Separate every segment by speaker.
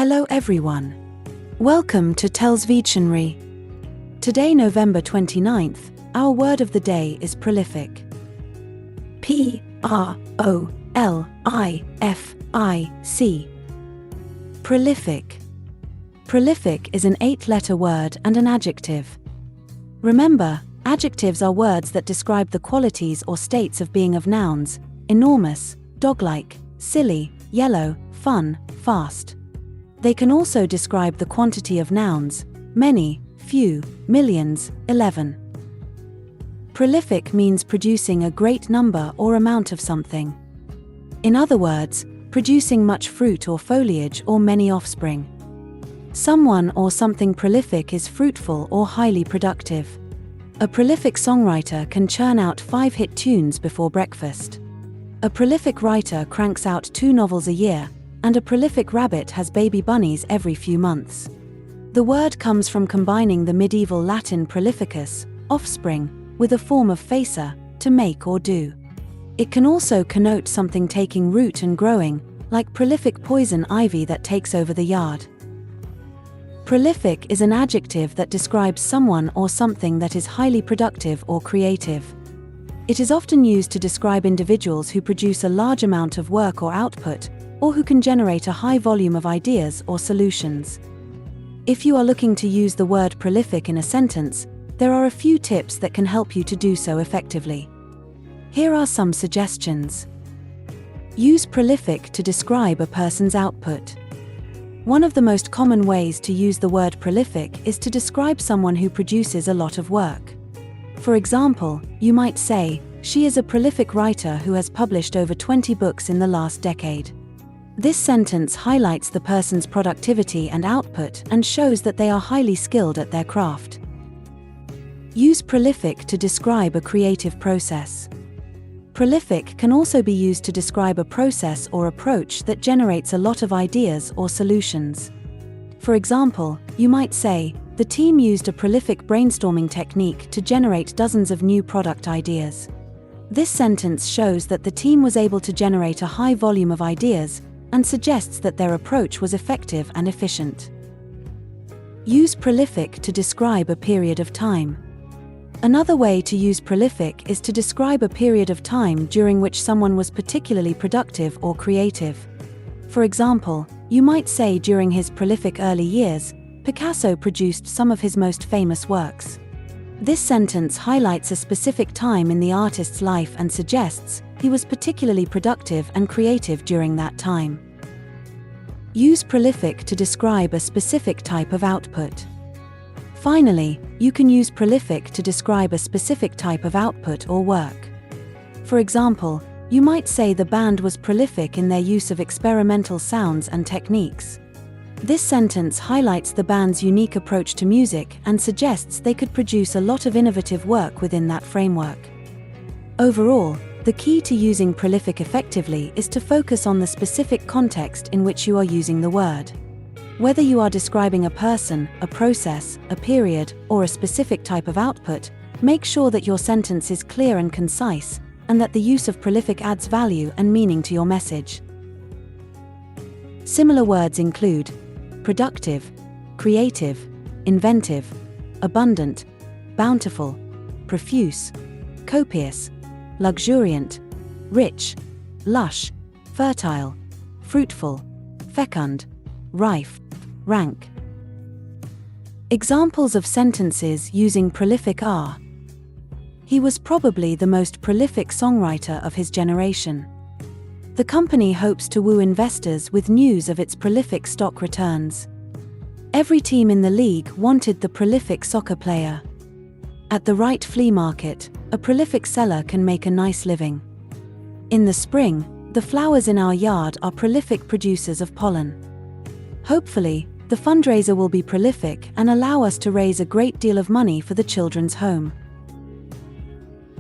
Speaker 1: Hello everyone. Welcome to TELLS Videtionary. Today, November 29th, our word of the day is prolific. P-R-O-L-I-F-I-C. Prolific. Prolific is an 8-letter word and an adjective. Remember, adjectives are words that describe the qualities or states of being of nouns: enormous, dog-like, silly, yellow, fun, fast. They can also describe the quantity of nouns: many, few, millions, 11. Prolific means producing a great number or amount of something. In other words, producing much fruit or foliage or many offspring. Someone or something prolific is fruitful or highly productive. A prolific songwriter can churn out 5 hit tunes before breakfast. A prolific writer cranks out 2 novels a year, and a prolific rabbit has baby bunnies every few months. The word comes from combining the medieval Latin prolificus, offspring, with a form of facer, to make or do. It can also connote something taking root and growing, like prolific poison ivy that takes over the yard. Prolific is an adjective that describes someone or something that is highly productive or creative. It is often used to describe individuals who produce a large amount of work or output, or who can generate a high volume of ideas or solutions. If you are looking to use the word prolific in a sentence, there are a few tips that can help you to do so effectively. Here are some suggestions. Use prolific to describe a person's output. One of the most common ways to use the word prolific is to describe someone who produces a lot of work. For example, you might say, "She is a prolific writer who has published over 20 books in the last decade." This sentence highlights the person's productivity and output and shows that they are highly skilled at their craft. Use prolific to describe a creative process. Prolific can also be used to describe a process or approach that generates a lot of ideas or solutions. For example, you might say, "The team used a prolific brainstorming technique to generate dozens of new product ideas." This sentence shows that the team was able to generate a high volume of ideas and suggests that their approach was effective and efficient. Use prolific to describe a period of time. Another way to use prolific is to describe a period of time during which someone was particularly productive or creative. For example, you might say during his prolific early years, Picasso produced some of his most famous works. This sentence highlights a specific time in the artist's life and suggests he was particularly productive and creative during that time. Use prolific to describe a specific type of output. Finally, you can use prolific to describe a specific type of output or work. For example, you might say the band was prolific in their use of experimental sounds and techniques. This sentence highlights the band's unique approach to music and suggests they could produce a lot of innovative work within that framework. Overall, the key to using prolific effectively is to focus on the specific context in which you are using the word. Whether you are describing a person, a process, a period, or a specific type of output, make sure that your sentence is clear and concise, and that the use of prolific adds value and meaning to your message. Similar words include productive, creative, inventive, abundant, bountiful, profuse, copious, luxuriant, rich, lush, fertile, fruitful, fecund, rife, rank. Examples of sentences using prolific are: He was probably the most prolific songwriter of his generation. The company hopes to woo investors with news of its prolific stock returns. Every team in the league wanted the prolific soccer player. At the right flea market, a prolific seller can make a nice living. In the spring, the flowers in our yard are prolific producers of pollen. Hopefully, the fundraiser will be prolific and allow us to raise a great deal of money for the children's home.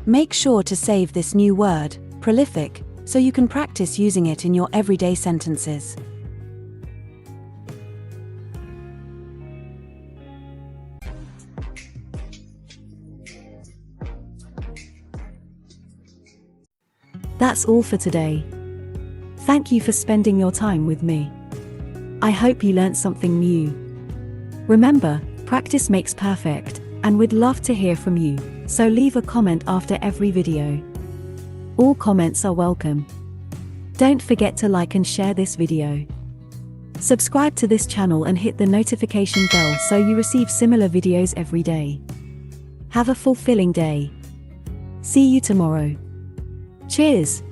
Speaker 1: Make sure to save this new word, prolific, so you can practice using it in your everyday sentences. That's all for today. Thank you for spending your time with me. I hope you learned something new. Remember, practice makes perfect, and we'd love to hear from you, so leave a comment after every video. All comments are welcome. Don't forget to like and share this video. Subscribe to this channel and hit the notification bell so you receive similar videos every day. Have a fulfilling day. See you tomorrow. Cheers!